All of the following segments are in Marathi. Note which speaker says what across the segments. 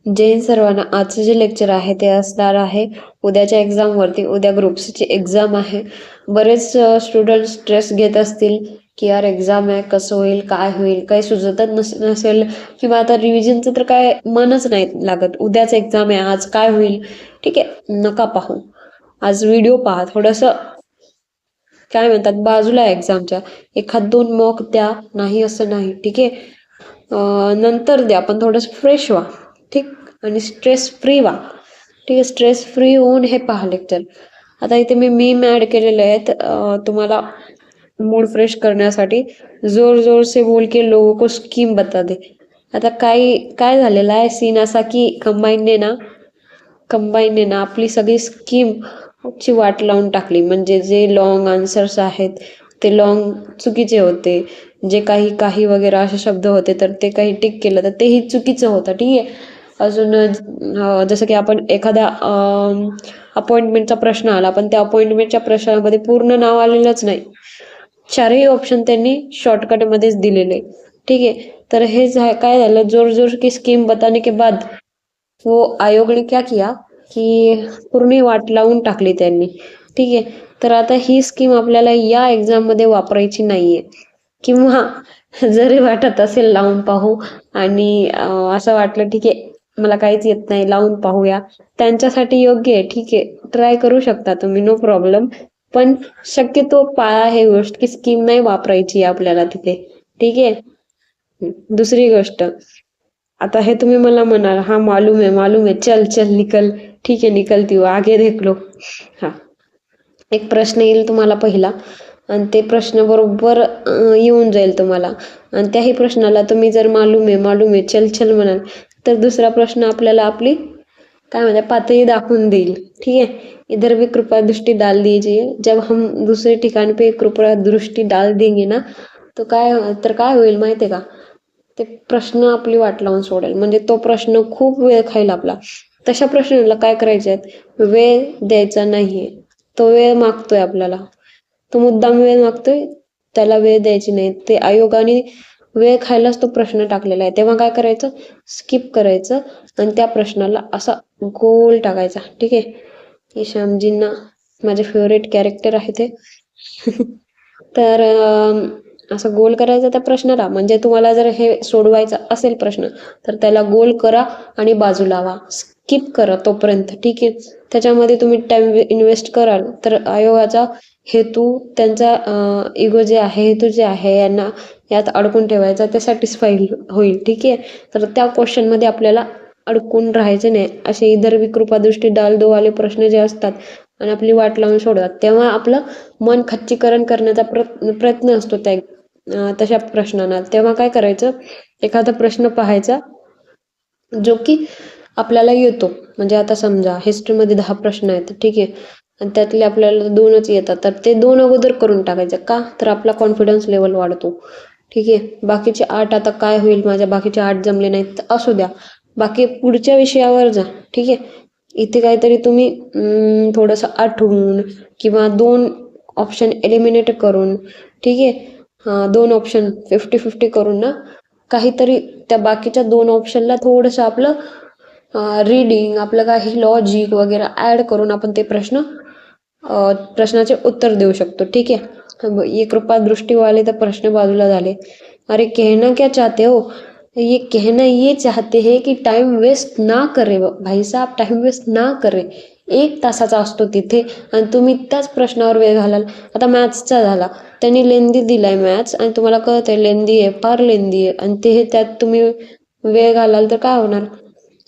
Speaker 1: जय हिंद सर्वांना. आजचे जे लेक्चर आहे ते असणार आहे उद्याच्या एक्झामवरती. उद्या ग्रुप्सची एक्झाम आहे. बरेच स्टुडंट स्ट्रेस घेत असतील की यार एक्झाम आहे, कसं होईल, काय होईल, काही सुचतच नसेल किंवा आता रिव्हिजनचं तर काय मनच नाही लागत. उद्याच एक्झाम आहे, आज काय होईल. ठीक आहे, नका पाहू, आज व्हिडिओ पहा. थोडंसं काय म्हणतात बाजूला एक्झामच्या एखाद दोन मॉक द्या, नाही असं नाही. ठीक आहे, नंतर द्या, पण थोडंसं फ्रेश व्हा. ठीक, आणि स्ट्रेस फ्री व्हा. ठीक आहे, स्ट्रेस फ्री होऊन हे पहा लेक्चर. आता इथे मी मीम ॲड केलेले आहेत तुम्हाला मूड फ्रेश करण्यासाठी. जोर जोर से बोल के लोगों को स्कीम बता दे. आता काय झालेला आहे सीन असा की कंबाईनने ना आपली सगळी स्कीम ची वाट लावून टाकली. म्हणजे जे लॉंग आन्सर्स आहेत ते लॉंग चुकीचे होते. जे काही वगैरे असे शब्द होते तर ते काही टिक केलं तर तेही चुकीचं होतं. ठीक आहे, अजून जसं की आपण एखाद्या अपॉइंटमेंटचा प्रश्न आला पण त्या अपॉइंटमेंटच्या प्रश्नामध्ये पूर्ण नाव आलेलंच नाही. चारही ऑप्शन त्यांनी शॉर्टकटमध्येच दिलेले. ठीक आहे, तर हे काय झालं, जोर जोर की स्कीम बताने के बाद वो आयोग ने क्या किया की पूर्ण वाट लावून टाकली त्यांनी. ठीक आहे, तर आता ही स्कीम आपल्याला या एक्झाम मध्ये वापरायची नाहीये. किंवा जरी वाटत असेल लावून पाहू आणि असं वाटलं ठीक आहे मला काहीच येत नाही, लावून पाहूया, त्यांच्यासाठी योग्य आहे. ठीक आहे, ट्राय करू शकता तुम्ही, नो प्रॉब्लेम. पण शक्यतो पाळा हे गोष्ट की स्कीम नाही वापरायची आपल्याला तिथे. ठीक आहे, दुसरी गोष्ट, आता हे तुम्ही मला म्हणाल हा मालूम है, चल चल निकल. ठीक आहे, निकलती हो, आगे देख लो. हा, एक प्रश्न येईल तुम्हाला पहिला आणि ते प्रश्न बरोबर येऊन जाईल तुम्हाला. आणि त्याही प्रश्नाला तुम्ही जर मालूम है चल चल म्हणाल तर दुसरा प्रश्न आपल्याला आपली काय म्हणते पातळी दाखवून देईल. ठीक आहे, इधर भी कृपया दृष्टि डाल दीजिए. जब हम दूसरे ठिकाण पे कृपया दृष्टि डाल देंगे ना तो काय होईल माहिती आहे का, ते प्रश्न आपली वाट लावून सोडेल. म्हणजे तो प्रश्न खूप वेळ खाईल आपला. तशा प्रश्नाला काय करायचे आहेत, वेळ द्यायचा नाहीये. तो वेळ मागतोय आपल्याला, तो मुद्दाम वेळ मागतोय, त्याला वेळ द्यायची नाही. ते आयोगाने वेळ खायलाच तो प्रश्न टाकलेला आहे. तेव्हा काय करायचं, स्किप करायचं आणि त्या प्रश्नाला असा गोल टाकायचा. ठीक आहे, हे श्यामजींना माझे फेवरेट कॅरेक्टर आहे ते. तर असं गोल करायचं त्या प्रश्नाला. म्हणजे तुम्हाला जर हे सोडवायचा असेल प्रश्न तर त्याला गोल करा आणि बाजूला व्हा, स्किप करा तोपर्यंत. ठीक आहे, त्याच्यामध्ये तुम्ही टाइम इन्व्हेस्ट कराल तर आयोगाचा हेतू, त्यांचा इगो जे आहे, हेतू जे आहे यांना यात अडकून ठेवायचा, ते सॅटिस्फाय होईल. ठीक आहे, तर त्या क्वेश्चनमध्ये आपल्याला अडकून राहायचे नाही. असे इधर भी कृपा दृष्टी डाल दो वाले प्रश्न जे असतात आणि आपली वाट लावून सोडतात, तेव्हा आपलं मन खच्चीकरण करण्याचा प्रयत्न असतो त्या तशा प्रश्नांना. तेव्हा काय करायचं, एखादा प्रश्न पाहायचा जो की आपल्याला येतो. म्हणजे आता समजा हिस्ट्रीमध्ये 10 प्रश्न आहेत. ठीक आहे, आणि त्यातले आपल्याला 2च येतात तर ते 2 अगोदर करून टाकायचं. का तर आपला कॉन्फिडन्स लेवल वाढतो. ठीक आहे, बाकीचे 8 आता काय होईल, माझ्या बाकीचे 8 जमले नाहीत असू द्या, बाकी पुढच्या विषयावर जा. ठीक आहे, इथे काहीतरी तुम्ही थोडंसं आठवून किंवा 2 ऑप्शन एलिमिनेट करून, ठीक आहे, 2 ऑप्शन 50-50 करून ना काहीतरी त्या बाकीच्या 2 ऑप्शनला थोडंसं आपलं रीडिंग, आपलं काही लॉजिक वगैरे ॲड करून आपण ते प्रश्नाचे उत्तर देऊ शकतो. ठीक आहे, ये कृपा दृष्टि वाले तर प्रश्न बाजूला झाले. अरे कहना क्या चाहते हो, ये कहना ये चाहते हैं की टाइम वेस्ट ना करे भाई साहब, टाइम वेस्ट ना करे. 1 तासाचा असतो तिथे आणि तुम्ही त्याच प्रश्नावर वेळ घालाल. आता मॅथ्सचा झाला, त्यांनी लेंदी दिलाय मॅथ्स आणि तुम्हाला कळतंय लेंदी आहे, फार लेंदी आहे, आणि ते त्यात तुम्ही वेळ घालाल तर काय होणार.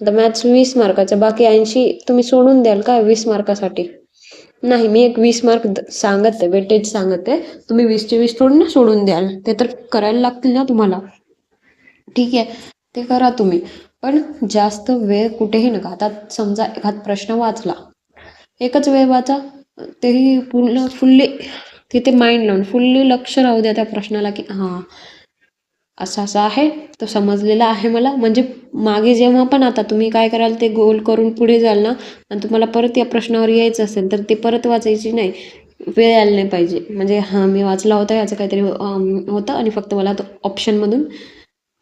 Speaker 1: आता मॅथ्स 20 मार्काचं, बाकी 80 तुम्ही सोडून द्याल का 20 मार्कासाठी. नाही, मी एक 20 मार्क सांगत आहे, वेटेज सांगत आहे. तुम्ही 20चे 20 थोडी ना सोडून द्याल, ते तर करायला लागतील ना तुम्हाला. ठीक आहे, ते करा तुम्ही, पण जास्त वेळ कुठेही नका. आता समजा एखादा प्रश्न वाचला, एकच वेळ वाचा, तेही पूर्ण फुल्ली तिथे माइंड लावून फुल्ली लक्ष राहू द्या त्या प्रश्नाला की हां असं असं आहे, तो समजलेला आहे मला. म्हणजे मागे जेव्हा पण आता तुम्ही काय कराल, ते गोल करून पुढे जाल ना आणि तुम्हाला परत या प्रश्नावर यायचं असेल तर ते परत वाचायची नाही, वेळ यायला नाही पाहिजे. म्हणजे हां मी वाचला होता, याचं काहीतरी होतं आणि फक्त मला तो ऑप्शनमधून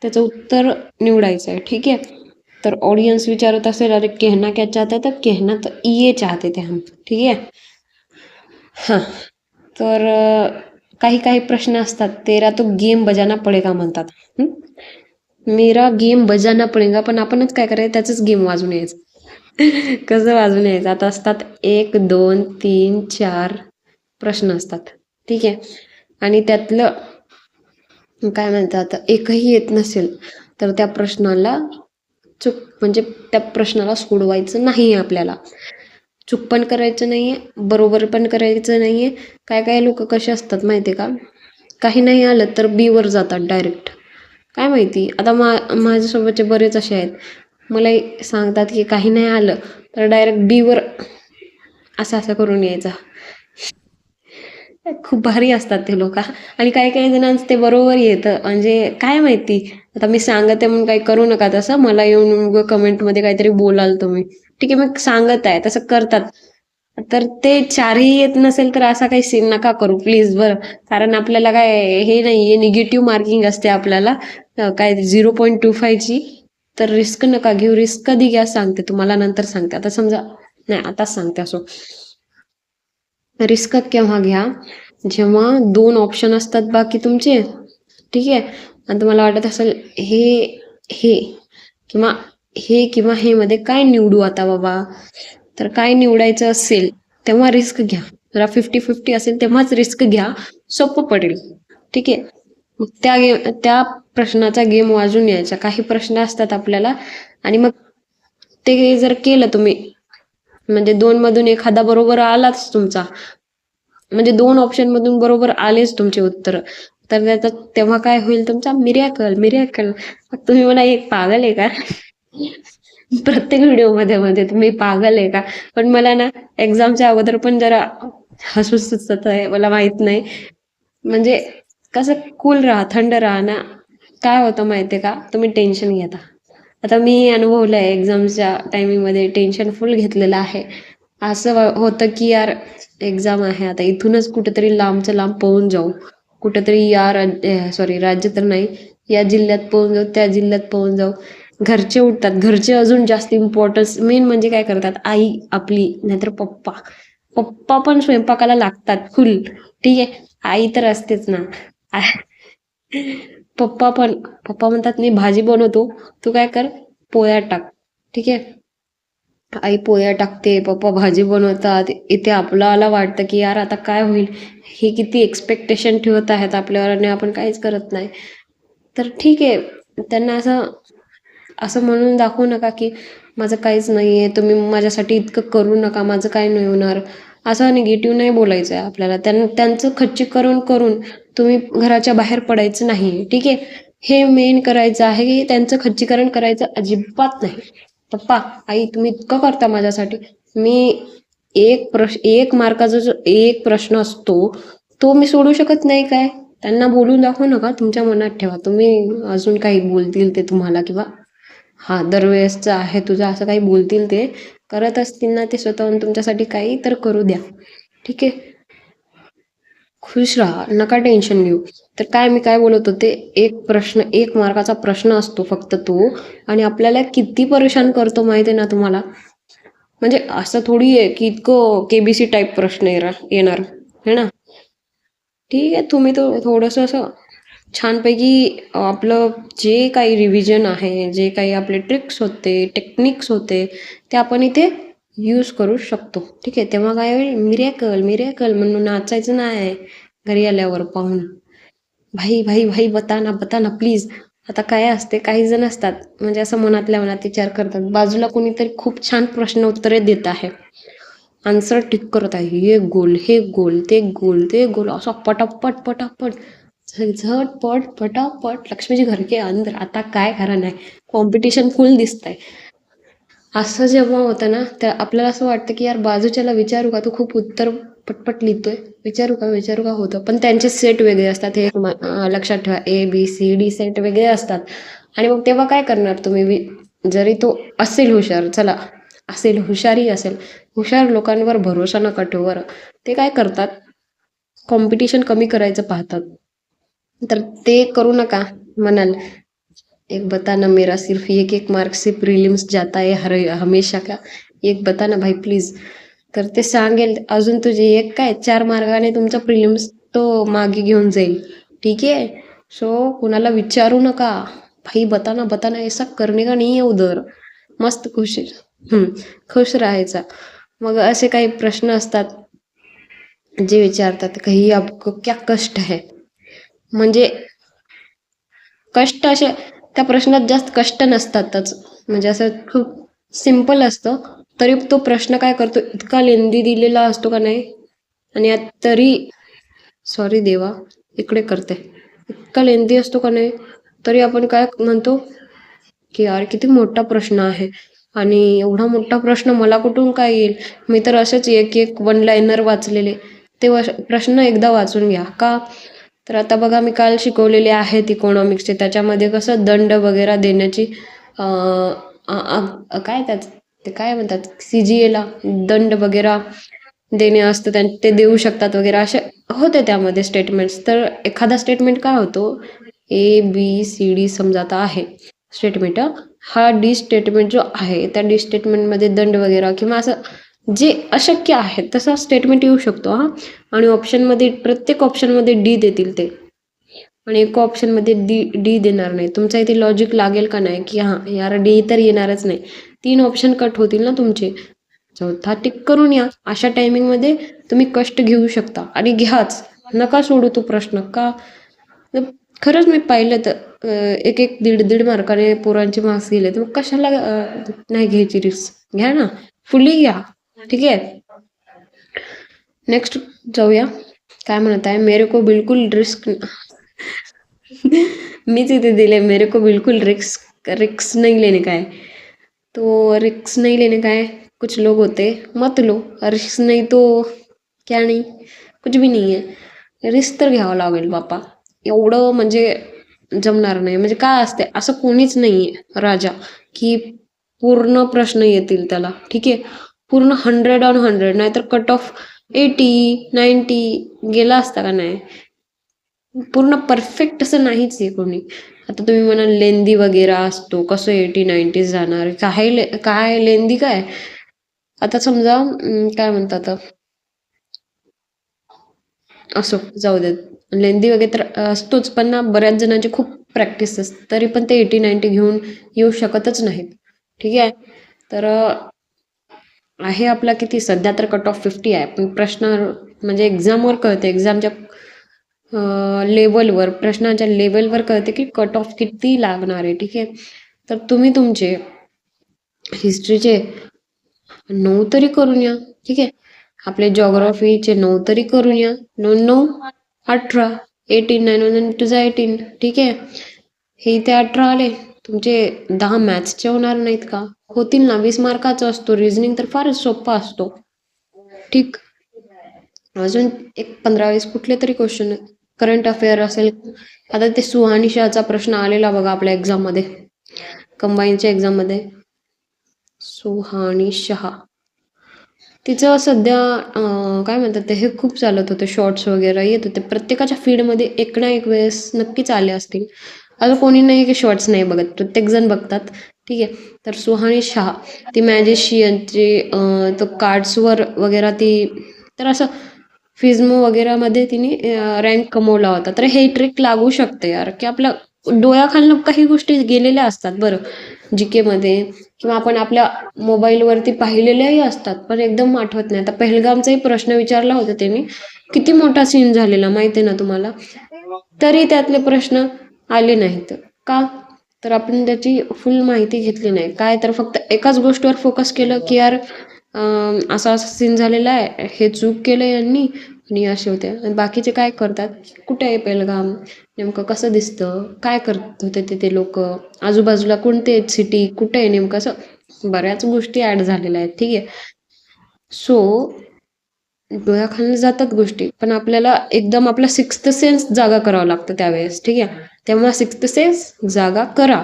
Speaker 1: त्याचं उत्तर निवडायचं आहे. ठीक आहे, तर ऑडियन्स विचारत असेल, अरे कहना क्या चाहते हैं, तर कहना तो ये चाहते थे हम. ठीक आहे. हां. तर काही काही प्रश्न असतात, तेरा तो गेम बजाना पडेगा म्हणतात. मेरा गेम बजाना पडेगा, पण आपणच काय करायचं, त्याचंच गेम वाजून यायचं. कसं वाजून यायचं, आता असतात 1, 2, 3, 4 प्रश्न असतात. ठीक आहे. आणि त्यातलं काय म्हणतात, एकही येत नसेल तर त्या प्रश्नाला चूक, म्हणजे त्या प्रश्नाला सोडवायचं नाही आपल्याला. चूक पण करायचं नाहीये, बरोबर पण करायचं नाहीये. काय काय लोक कसे असतात माहिती आहे का, काही नाही आलं तर बी वर जातात डायरेक्ट. काय माहिती, आता माझ्यासोबतचे बरेच असे आहेत, मला सांगतात की काही नाही आलं तर डायरेक्ट बी वर असं असं करून यायचं. खूप भारी असतात ते लोक. आणि काही काही जणांचं ते बरोबर येतं, म्हणजे काय माहिती, आता मी सांगते म्हणून काही करू नका तसं, मला येऊन कमेंटमध्ये काहीतरी बोलाल तुम्ही. ठीक आहे, मी सांगत आहे तसं करतात. तर ते चारही येत नसेल तर असा काही सीन नका करू प्लीज, बरं. कारण आपल्याला काय हे नाही, निगेटिव्ह मार्किंग असते आपल्याला, काय 0.25ची. तर रिस्क नका घेऊ. रिस्क कधी घ्या सांगते तुम्हाला, नंतर सांगते. आता समजा, नाही आताच सांगते. असो, रिस्क केव्हा घ्या, जेव्हा 2 ऑप्शन असतात बाकी तुमचे. ठीक आहे. आणि तुम्हाला वाटत असेल हे हे किंवा किंवा हे मध्ये काय निवडू आता बाबा, तर काय निवडायचं असेल तेव्हा रिस्क घ्या. जरा 50-50 असेल तेव्हाच रिस्क घ्या, सोपं पडेल. ठीक आहे. मग त्या प्रश्नाचा गेम वाजून यायचा. काही प्रश्न असतात आपल्याला, आणि मग ते जर केलं तुम्ही, म्हणजे 2 मधून एखादा बरोबर आलाच तुमचा, म्हणजे 2 ऑप्शन मधून बरोबर आलेच तुमचे उत्तर, तर त्याचा तेव्हा काय होईल, तुमचा मिरॅकल. मिरॅकल. तुम्ही मला एक पागल आहे का? प्रत्येक व्हिडिओ मध्ये तुम्ही पागल आहे का? पण मला ना एक्झामच्या अगोदर पण जरा हसू सुचत आहे, मला माहित नाही. म्हणजे कसं कूल राहा, थंड राहा ना. काय होतं माहितीये का, तुम्ही टेन्शन घेता. आता मी अनुभवलं आहे, एक्झामच्या टायमिंगमध्ये टेन्शन फुल घेतलेलं आहे. असं होतं की यार एक्झाम आहे, आता इथूनच कुठेतरी लांबचं लांब पळून जाऊ, कुठेतरी या सॉरी राज्य तर नाही, या जिल्ह्यात पळून जाऊ, त्या जिल्ह्यात पळून जाऊ. घरचे उठतात, घरचे अजून जास्त इम्पॉर्टन्स. मेन म्हणजे काय करतात, आई आपली, नाहीतर पप्पा. पप्पा पण स्वयंपाकाला लागतात फुल. ठीक आहे. आई तर असतेच ना. पप्पा म्हणतात मी भाजी बनवतो, तू काय कर, पोळ्या टाक. ठीक आहे. आई पोळ्या टाकते, पप्पा भाजी बनवतात. इथे आपल्याला वाटतं की यार आता काय होईल, हे किती एक्सपेक्टेशन ठेवत आहेत आपल्यावर आणि आपण काहीच करत नाही. तर ठीक आहे, त्यांना असं असं म्हणून दाखवू नका की माझं काहीच नाही आहे, तुम्ही माझ्यासाठी इतकं करू नका, माझं काय नाही होणार. असं निगेटिव्ह नाही बोलायचं आहे आपल्याला. त्यांचं खच्चीकरण करून तुम्ही घराच्या बाहेर पडायचं नाही. ठीक आहे. हे मेन करायचं आहे की त्यांचं खच्चीकरण करायचं अजिबात नाही. पप्पा, आई, तुम्ही इतकं करता माझ्यासाठी. मी एक मार्काचा जो एक प्रश्न असतो तो मी सोडू शकत नाही काय? त्यांना बोलून दाखवू नका, तुमच्या मनात ठेवा. तुम्ही अजून काही बोलतील ते तुम्हाला, किंवा हा दरवेळेसचं आहे तुझं, असं काही बोलतील ते, करत असतील ना ते स्वतःहून तुमच्यासाठी काही तर करू द्या. ठीक आहे. खुश राहा, नका टेन्शन घेऊ. तर काय मी काय बोलत होते, एक मार्काचा प्रश्न असतो फक्त तो, आणि आपल्याला किती परेशान करतो माहिती आहे ना तुम्हाला. म्हणजे असं थोडी आहे की इतकं केबीसी टाईप प्रश्न येणार है ना. ठीक आहे, तुम्ही तो थोडंसं असं छानपैकी आपलं जे काही रिव्हिजन आहे, जे काही आपले ट्रिक्स होते, टेक्निक्स होते, ते आपण इथे यूज करू शकतो. ठीक आहे. तेव्हा काय होईल, मिरॅकल मिरॅकल म्हणून नाचायचं नाही घरी आल्यावर पाहून. भाई भाई भाई बता ना प्लीज. आता काय असते, काही जण असतात म्हणजे असं मनातल्या मनात विचार करतात, बाजूला कोणीतरी खूप छान प्रश्न उत्तरे देत आहे, आन्सर टिक करत आहे, हे गोल, हे गोल, ते गोल, ते गोल, असं पटापट पटापट झटपट पटापट. लक्ष्मीजी घर के अंदर. आता काय खरं नाही, कॉम्पिटिशन फुल दिसतंय. असं जेव्हा होतं ना, तर आपल्याला असं वाटतं की यार बाजूच्याला विचारू का, तू खूप उत्तर पटपट लिहितोय, विचारू का होतं. पण त्यांचे सेट वेगळे असतात, हे लक्षात ठेवा. ABCD सेट वेगळे असतात. आणि मग तेव्हा काय करणार तुम्ही, जरी तो असेल हुशार, चला असेल, हुशारही असेल, हुशार लोकांवर भरोसा नका ठेवू बरं. ते काय करतात, कॉम्पिटिशन कमी करायचं पाहतात. तर ते करू नका म्हणाल. एक बता ना, मेरा सिर्फ एक एक मार्क से प्रिलिम्स जाता है हर हमेशा का. एक बता ना भाई प्लीज. तर ते सांगेल अजून तुझे एक काय 4 मार्काने तुमचा प्रिलिम्स तो मागे घेऊन जाईल. ठीक आहे. सो कुणाला विचारू नका. भाई बताना ऐसा करने का नहीं है उधर. मस्त खुश खुश राहायचा. मग असे काही प्रश्न असतात जे विचारतात काही आपको क्या कष्ट है. म्हणजे कष्ट असे त्या प्रश्नात जास्त कष्ट नसतातच. म्हणजे असं खूप सिम्पल असतं. तरी तो प्रश्न काय करतो इतका लेंदी दिलेला असतो का नाही. आणि तरी सॉरी देवा इकडे करते. इतका लेंदी असतो का नाही तरी आपण काय म्हणतो की यार किती मोठा प्रश्न आहे. आणि एवढा मोठा प्रश्न मला कुठून काय येईल. मी तर असेच एक एक वन लाईनर वाचलेले. ते प्रश्न एकदा वाचून घ्या का. तर आता बघा मी काल शिकवलेले आहेत इकॉनॉमिक्सचे. त्याच्यामध्ये कसं दंड वगैरे देण्याची काय त्याच ते काय म्हणतात CGA दंड वगैरे देणे असतं ते देऊ शकतात वगैरे असे होते त्यामध्ये स्टेटमेंट्स. तर एखादा स्टेटमेंट काय होतो ABCD समजा आता आहे स्टेटमेंट. हा डी स्टेटमेंट जो आहे त्या डी स्टेटमेंटमध्ये दंड वगैरे किंवा असं जे अशक्य आहे तसा स्टेटमेंट येऊ शकतो हा. आणि ऑप्शनमध्ये प्रत्येक ऑप्शनमध्ये डी देतील ते. आणि एका ऑप्शनमध्ये डी देणार नाही. तुमचा इथे लॉजिक लागेल का नाही की हां यार डी तर येणारच नाही. 3 ऑप्शन कट होतील ना तुमचे. चौथा टिक करून या. अशा टायमिंगमध्ये तुम्ही कष्ट घेऊ शकता आणि घ्याच. नका सोडू तो प्रश्न का. खरंच मी पाहिलं तर एक एक दीड मार्काने पोरांचे मार्क्स गेले. तर मग कशाला नाही घ्यायची रिस्क. घ्या ना फुल्ली घ्या. ठीक आहे. नेक्स्ट जाऊया. काय म्हणत आहे मेरे को बिलकुल रिस्क मीच इथे दिले मेरे को बिलकुल रिक्स नहीं लेने का है. तो रिक्स नहीं लेने का है. कुछ लोग होते मत लो. रिस्क नाही तो क्या नाही कुछ भी नाही आहे. रिस्क तर घ्यावं लागेल बापा. एवढं म्हणजे जमणार नाही. म्हणजे काय असते असं कोणीच नाहीये राजा की पूर्ण प्रश्न येतील त्याला. ठीक आहे. पूर्ण 100/100 नाहीतर कट ऑफ 80-90 गेला असता का नाही. पूर्ण परफेक्ट असं नाहीच आहे कोणी. आता तुम्ही म्हणाल लेंदी वगैरे असतो कसं 80-90 जाणार. काय लेंदी काय. आता समजा काय म्हणतात असो जाऊ देत. लेंदी वगैरे तर असतोच पण ना बऱ्याच जणांची खूप प्रॅक्टिस असते तरी पण ते 80-90 घेऊन येऊ शकतच नाहीत. ठीक आहे. तर आहे आपला किती सध्या तर कट ऑफ 50 आहे. पण प्रश्न म्हणजे एक्झामवर कळते. एक्झामच्या लेवलवर प्रश्नाच्या लेवलवर कळते की कट ऑफ किती लागणार आहे. ठीक आहे. तर तुम्ही तुमचे हिस्ट्रीचे 9 तरी करून या. ठीक आहे. आपले जॉग्राफीचे 9 तरी करून या. 9 18 18 9 टू 18. ठीक आहे. हे इथे 18 आले. तुमचे 10 मॅथ्सचे होणार नाहीत का. होतील ना. 20 मार्काचा असतो. रिझनिंग तर फारच सोपा असतो. ठीक. अजून एक 15-20 कुठले तरी क्वेश्चन करंट अफेअर असेल. आता ते सुहानी शहाचा प्रश्न आलेला बघा आपल्या एक्झाममध्ये कंबाईनच्या एक्झाममध्ये. सुहानी शहा तिचं सध्या काय म्हणतात ते हे खूप चालत होतं. शॉर्ट्स वगैरे येत होते. प्रत्येकाच्या फीडमध्ये एक ना एक वेळेस नक्कीच आले असतील. असं कोणी नाही की शॉर्ट्स नाही बघत. प्रत्येकजण बघतात. ठीक आहे. तर सुहानी शहा ती मॅजिशियनची तो कार्ड्सवर वगैरे ती तर असं फिल्म वगैरेमध्ये तिने रँक कमवला होता. तर हे ट्रिक लागू शकते यार की आपल्या डोळ्याखालनं काही गोष्टी गेलेल्या असतात बरं GK मध्ये किंवा आपण आपल्या मोबाईलवरती पाहिलेल्याही असतात पण एकदम आठवत नाही. आता पहलगामचाही प्रश्न विचारला होता त्यांनी. किती मोठा सीन झालेला माहिती आहे ना तुम्हाला. तरी त्यातले प्रश्न आले नाहीत का. तर आपण त्याची फुल माहिती घेतली नाही. काय तर फक्त एकाच गोष्टीवर फोकस केलं की यार असा सीन झालेला आहे. हे चूक केलं यांनी आणि असे होते. आणि बाकीचे काय करतात कुठे आहे पहलगाम नेमकं कसं दिसतं काय करत होते ते लोक आजूबाजूला कोणते आहेत सिटी कुठे आहे नेमकं असं बऱ्याच गोष्टी ऍड झालेल्या आहेत. ठीक आहे. सो डोळ्याखालनं जातात गोष्टी पण आपल्याला एकदम आपला सिक्स्थ सेन्स जागा करावं लागतं त्यावेळेस. ठीक आहे. तेव्हा सिक्स्थ सेन्स जागा करा.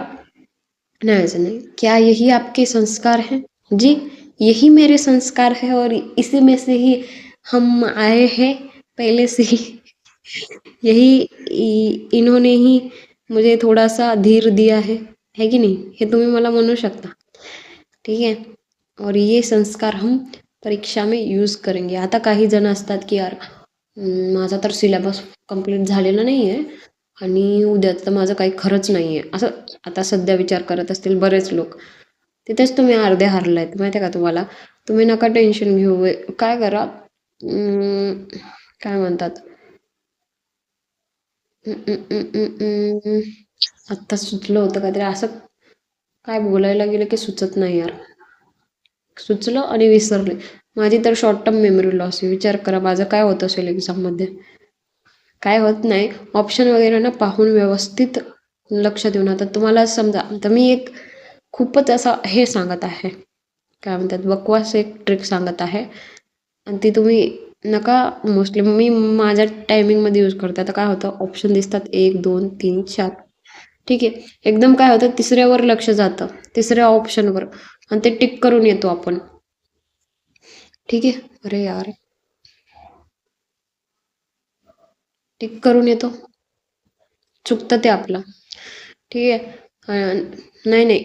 Speaker 1: नहीं ऐसा नहीं. क्या यही आपके संस्कार हैं. जी यही मेरे संस्कार है और इसी में से ही हम आए हैं पहले से ही. यही इन्होंने ही मुझे थोड़ा सा धीर दिया है. है की नाही, हे तुम्ही मला म्हणू शकता. ठीक आहे. और ये संस्कार हम परीक्षा में यूज करेंगे. आता काही जण असतात की यार माझा तर सिलेबस कंप्लीट झालेला नाही आहे आणि उद्याचं माझं काही खरंच नाही आहे, असं आता सध्या विचार करत असतील बरेच लोक. तिथेच तुम्ही अर्धे हारलायत माहिती आहे का तुम्हाला. तुम्ही नका टेन्शन घेऊ. काय करा, काय म्हणतात, आत्ता सुचलं होतं काहीतरी असं, काय बोलायला गेलं की सुचत नाही यार. सुचलं आणि विसरले. माझी तर शॉर्ट टर्म मेमरी लॉस आहे. विचार करा माझं काय होत असेल एक्झाममध्ये. काय होत नाही, ऑप्शन वगैरे ना पाहून व्यवस्थित लक्ष देऊन. आता तुम्हाला समजा, आता मी एक खूपच असा हे सांगत आहे, काय म्हणतात, बकवास एक ट्रिक सांगत आहे आणि ती तुम्ही नका मोस्टली, मी माझ्या टायमिंगमध्ये यूज करते. आता काय होतं, ऑप्शन दिसतात 1 2 3 4, ठीक आहे. एकदम काय होतं, तिसऱ्यावर लक्ष जातं, तिसऱ्या ऑप्शनवर, आणि ते टिक करून येतो आपण. ठीक आहे. अरे यार, टिक करून येतो, चुकतं ते आपलं. ठीक आहे. नाही नाही,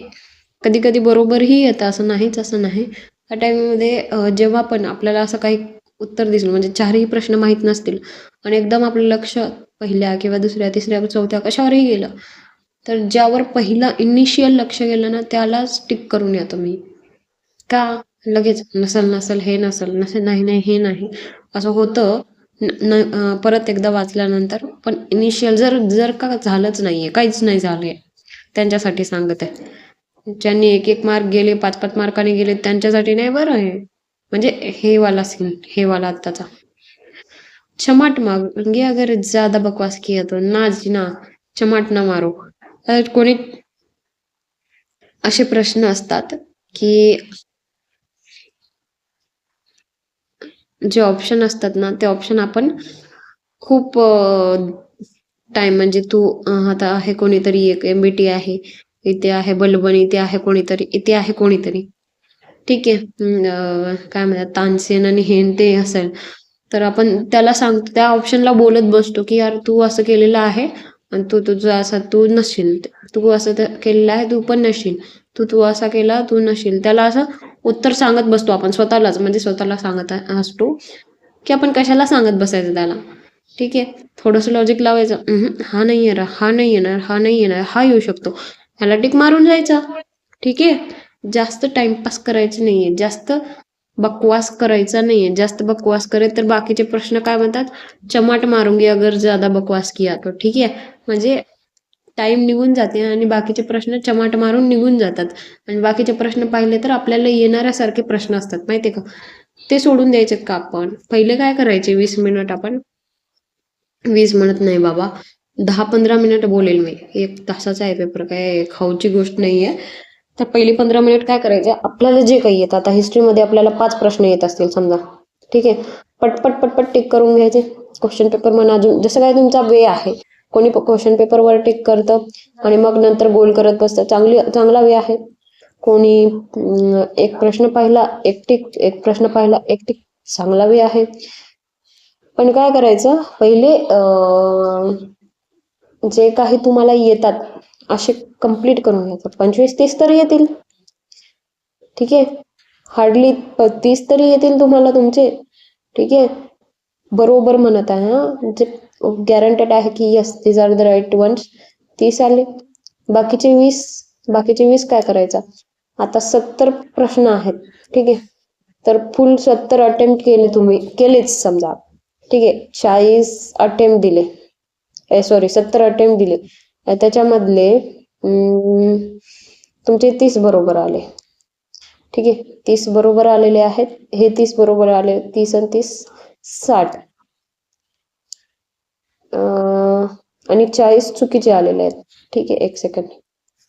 Speaker 1: कधी कधी बरोबरही येतं, असं नाहीच असं नाही. त्या टायमिंगमध्ये जेव्हा पण आपल्याला असं काही उत्तर दिसलं, म्हणजे चारही प्रश्न माहीत नसतील आणि एकदम आपलं लक्ष पहिल्या किंवा दुसऱ्या तिसऱ्या चौथ्या कशावरही गेलं, तर ज्यावर पहिला इनिशियल लक्ष गेलं ना त्यालाच टिक करून येतो मी. का, लगेच नसल नसल हे नसल नसेल, नाही नाही हे नाही, असं होतं. परत एकदा वाचल्यानंतर पण इनिशियल जर जर का झालंच नाहीये, काहीच नाही झालंय, त्यांच्यासाठी सांगत आहे. ज्यांनी 1-1 मार्क गेले, 5-5 मार्काने गेले, त्यांच्यासाठी नाही बरं हे. म्हणजे हे वाला सीन, हे वाला आत्ताचा. चमाट मांगे अगर ज्यादा बकवास किया तो ना जीना चमाट ना मारो. कोणी असे प्रश्न असतात की जे ऑप्शन असतात ना, ते ऑप्शन आपण खूप टाइम, म्हणजे तू आता आहे कोणीतरी, एक MBT आहे इथे, आहे बलबन इथे, आहे कोणीतरी इथे, आहे कोणीतरी, ठीक आहे. काय म्हणतात, तानसेन आणि हेन ते असेल, तर आपण त्याला सांगतो, त्या ऑप्शनला बोलत बसतो की यार तू असं केलेलं आहे आणि तू तुझं असं तू नसशील, तू असं केलेलं आहे तू पण नसशील, तू तू असा केला तू नसशील. त्याला असं उत्तर सांगत बसतो आपण स्वतःलाच, म्हणजे स्वतःला सांगत असतो की आपण कशाला सांगत बसायचं त्याला. ठीक आहे. थोडंसं लॉजिक लावायचं, हा नाही येणार, हा नाही येणार, हा नाही येणार, हा येऊ शकतो, ह्याला टिक मारून जायचा. ठीक आहे. जास्त टाइमपास करायचं नाहीये, जास्त बकवास करायचा नाहीये. जास्त बकवास करे तर बाकीचे प्रश्न काय म्हणतात, चमाट मारूंगी अगर ज्यादा बकवास किया तो. ठीक आहे. म्हणजे टाइम निघून जाते आणि बाकीचे प्रश्न चमाट मारून निघून जातात. आणि बाकीचे प्रश्न पाहिले तर आपल्याला येणाऱ्यासारखे प्रश्न असतात माहितीये का, ते सोडून द्यायचे का आपण. पहिले काय करायचे, 20 मिनिट आपण, 20 मिनिट नाही बाबा, 10-15 मिनिट बोलेल मी. 1 तासाचा आहे पेपर, काय खाऊची गोष्ट नाहीये. तर पहिली 15 मिनिट काय करायचे, आपल्याला जे काही येतं, आता हिस्ट्रीमध्ये आपल्याला 5 प्रश्न येत असतील समजा, ठीक आहे, पटपट पटपट टिक करून घ्यायचे. क्वेश्चन पेपर म्हणा, अजून जसं काय तुमचा वे आहे, कोणी क्वेश्चन पेपरवर टिक करतं आणि मग नंतर गोल करत बसतं, चांगला वे आहे. कोणी एक प्रश्न पाहिला एक टिक, एक प्रश्न पाहिला एक टिक, चांगला वे आहे. पण काय करायचं, पहिले जे काही तुम्हाला येतात असे कंप्लीट करून घ्यायचं. 25-30 तरी येतील. ठीक आहे. हार्डली 30 तरी येतील तुम्हाला तुमचे. ठीक आहे. बरोबर म्हणत आहे हा, म्हणजे गॅरंटेड आहे की yes these are the right ones. 30 आले. बाकीचे 20 काय करायचा, आता 70 प्रश्न आहेत. ठीक आहे. तर फुल 70 अटेम्प्ट केले तुम्ही, केलेच समजा. ठीक आहे. 40 अटेम्प्ट दिले, सॉरी 70 अटेम्प्ट दिले, त्याच्यामधले तुमचे 30 बरोबर आले. ठीक आहे. 30 बरोबर आलेले आहेत, हे 30 बरोबर आले, 30 आणि 30 60, आणि 40 चुकीचे आलेले आहेत. ठीक आहे, 1 सेकंड.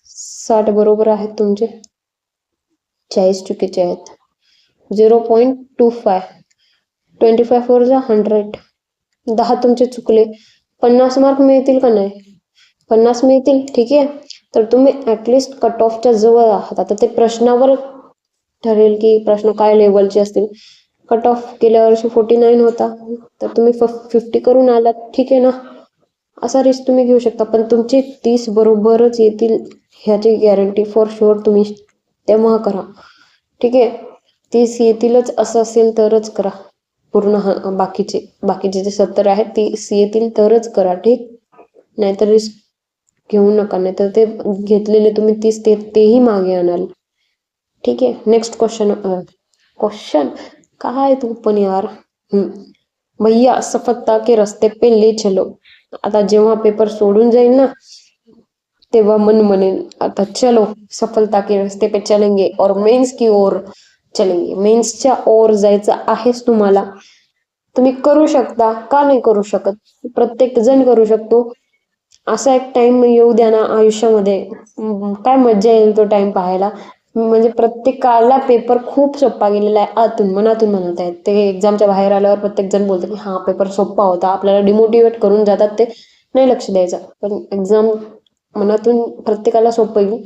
Speaker 1: 60 बरोबर आहेत तुमचे, 40 चुकीचे आहेत. 0.25, 25 फोर जा 100, 10 तुमचे चुकले. 50 मार्क मिळतील का नाही, 50 मिळतील. ठीक आहे. तर तुम्ही ऍटलिस्ट कट ऑफच्या जवळ आहात. आता ते प्रश्नावर ठरेल की प्रश्न काय लेवलचे असतील. कट ऑफ गेल्या वर्षी 49 होता, तर तुम्ही 50 करून आलात. ठीक आहे ना, असा रिस्क तुम्ही घेऊ शकता. पण तुमचे 30 बरोबरच येतील ह्याची गॅरंटी फॉर शुअर तुम्ही तेव्हा करा. ठीक आहे. 30 येतीलच असं असेल तरच करा. पूर्ण बाकीचे जे 70 आहेत 30 येतील तरच करा. ठीक. नाहीतर रिस्क घेऊ नका. नाहीतर ते घेतलेले तुम्ही 30 तेही मागे आणाल. ठीक आहे. नेक्स्ट क्वेश्चन काय तू पण यार. भैया सफलता के रस्ते पे ले चलो. आता जेव्हा पेपर सोडून जाईल ना तेव्हा मन म्हणेल आता चलो सफलता के रस्ते पे चलेंगे और मेंस की ओर चलेंगे. मेन्सच्या ओर जायचं आहेच तुम्हाला. तुम्ही करू शकता. का नाही करू शकत. प्रत्येक जण करू शकतो. असा एक टाइम येऊ द्या ना आयुष्यामध्ये. काय मज्जा येईल तो टाइम पाहायला. म्हणजे प्रत्येकाला पेपर खूप सोपा गेलेला आहे. आतून मनातून म्हणत आहेत ते. एक्झामच्या बाहेर आल्यावर प्रत्येक जण बोलतो की हा पेपर सोपा होता. आपल्याला डिमोटिवेट करून जातात ते. नाही लक्ष द्यायचं. पण एक्झाम मनातून प्रत्येकाला सोपं येईल.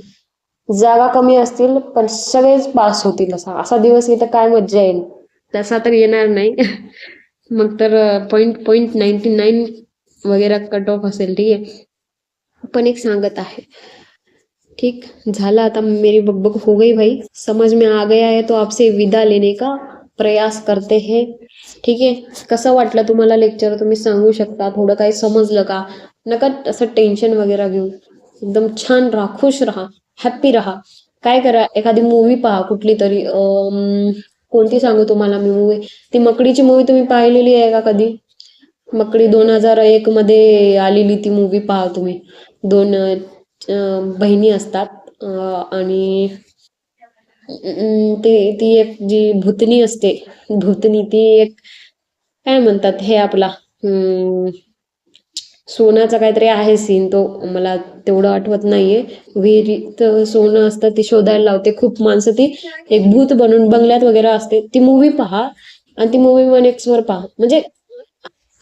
Speaker 1: जागा कमी असतील पण सगळेच पास होतील. असा दिवस येतं काय मज्जा येईल. तसा तर येणार नाही. मग तर पॉईंट 99 वगैरे कट ऑफ असेल. ठीक आहे. पण एक सांगत आहे. ठीक. झाला आता मेरी बकबक हो गई भाई. समझ में आ गया है तो आपसे विदा लेने का प्रयास करते हैं. ठीक आहे. कसं वाटलं तुम्हाला लेक्चर तुम्ही सांगू शकता. थोडं काही समजलं का. नका असं टेन्शन वगैरे घेऊ. एकदम छान राहा. खुश राहा. हॅप्पी राहा. काय करा एखादी मूवी पहा कुठली तरी. कोणती सांगू तुम्हाला मी मूवी. ती मकडीची मूवी तुम्ही पाहिलेली आहे का कधी. मकडी 2001 मध्ये आलेली ती मूवी पहा तुम्ही. 2 बहिणी असतात आणि ती एक जी भूतनी असते. भूतनी ती एक काय म्हणतात हे आपला सोन्याचा काहीतरी आहे सीन. तो मला तेवढं आठवत नाहीये. विहिरीत सोनं असतं ते शोधायला लावते खूप माणसं. ती एक भूत बनून बंगल्यात वगैरे असते. ती मूवी पहा आणि ती मूवी 1x वर पहा. म्हणजे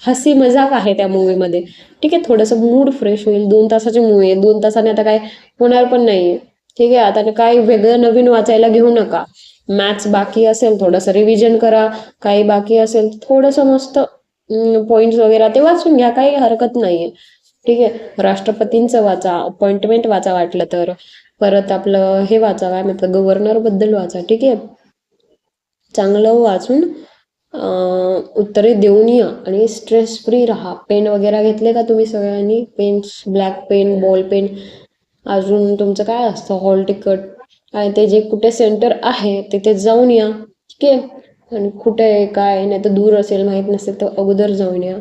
Speaker 1: हसी मजाक आहे त्या मूवी मध्ये. ठीक आहे. थोडंसं मूड फ्रेश होईल. 2 तासाची मूवी आहे. 2 तासाने आता काय होणार पण नाहीये. ठीक आहे. आता काय वेगळं नवीन वाचायला घेऊ नका. मॅथ्स बाकी असेल थोडंसं रिव्हिजन करा. काही बाकी असेल थोडंसं मस्त पॉइंट्स वगैरे ते वाचून घ्या. काही हरकत नाहीये. ठीक आहे. राष्ट्रपतींचं वाचा. अपॉइंटमेंट वाचा वाटलं तर. परत आपलं हे वाचा काय म्हणतात गव्हर्नर बद्दल वाचा. ठीक आहे. चांगलं वाचून उत्तरे देऊन या आणि स्ट्रेस फ्री राहा. पेन वगैरे घेतले का तुम्ही सगळ्यांनी. Pens black pen ball pen अजून तुमचं काय असतं हॉल तिकीट आणि ते जे कुठे सेंटर आहे तिथे जाऊन या. ठीक आहे. आणि कुठे काय नाही तर दूर असेल माहीत नसेल तर अगोदर जाऊन या.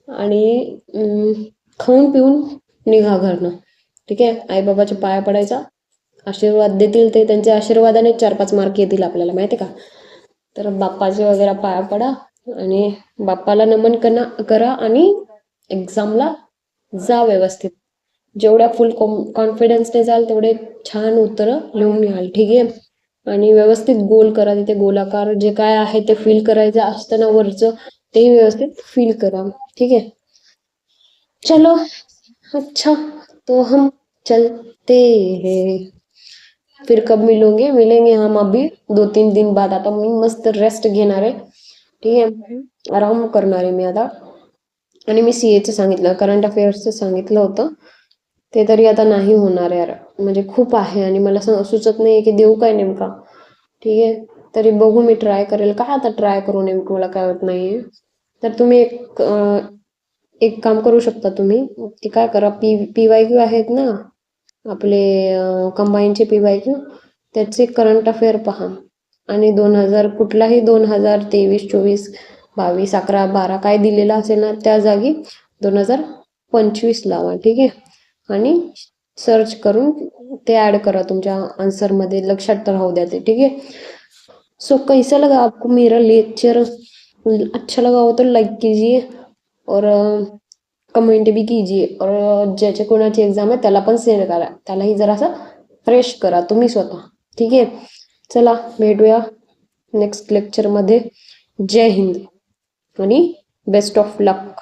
Speaker 1: आणि खाऊन पिऊन निघा घरनं. ठीक आहे. आईबाबाच्या पाया पडायचा. आशीर्वाद देतील ते. त्यांच्या आशीर्वादाने 4-5 मार्क येतील आपल्याला माहिती आहे का. तर बाप्पाचे वगैरे पाया पडा आणि बाप्पाला नमन करा आणि एक्झामला जा व्यवस्थित. जेवढ्या फुल कॉन्फिडन्सने जाल तेवढे छान उत्तरं लिहून याल. ठीक आहे. आणि व्यवस्थित गोल करा. तिथे गोलाकार जे काय आहे ते फिल करायचं असतं ना वरचं ते व्यवस्थित फिल करा. ठीक आहे. चलो अच्छा तो हम चलते हैं. फिर कब मिलेंगे हम अभी 2-3 दिन बाद. आता मी मस्त रेस्ट घेणार आहे. ठीक आहे. आराम करणार आहे मी आता. आणि मी CAचं सांगितलं करंट अफेअर्सचं सांगितलं होतं. ते तरी आता नाही होणार यार. म्हणजे खूप आहे आणि मला सुचत नाही की देऊ काय नेमका. ठीक आहे. तरी बघू मी ट्राय करेल. काय आता ट्राय करू नेमकं मला काय होत नाहीये. तर तुम्ही एक काम करू शकता तुम्ही. ते काय करा PYQ आहेत ना आपले कंबाईनचे PYQ त्याचे करंट अफेअर पहा. आणि 2000 23, 24, 22, 11, 12 काय दिलेलं असेल ना त्या जागी 2025 लावा. ठीक आहे. आणि सर्च करून ते ऍड करा तुमच्या आन्सरमध्ये. लक्षात राहू द्या ते. ठीक आहे. सो कैसा लगा आपको मेरा लेक्चर. अच्छा लगा हो तो लाइक कीजिए और कमेंट भी कीजिए. और ज्याच्या कोणाची एक्झाम आहे त्याला पण सेंड करा. त्यालाही जरासं फ्रेश करा तुम्ही स्वतः. ठीक आहे. चला भेटूया नेक्स्ट लेक्चरमध्ये. जय हिंद आणि बेस्ट ऑफ लक.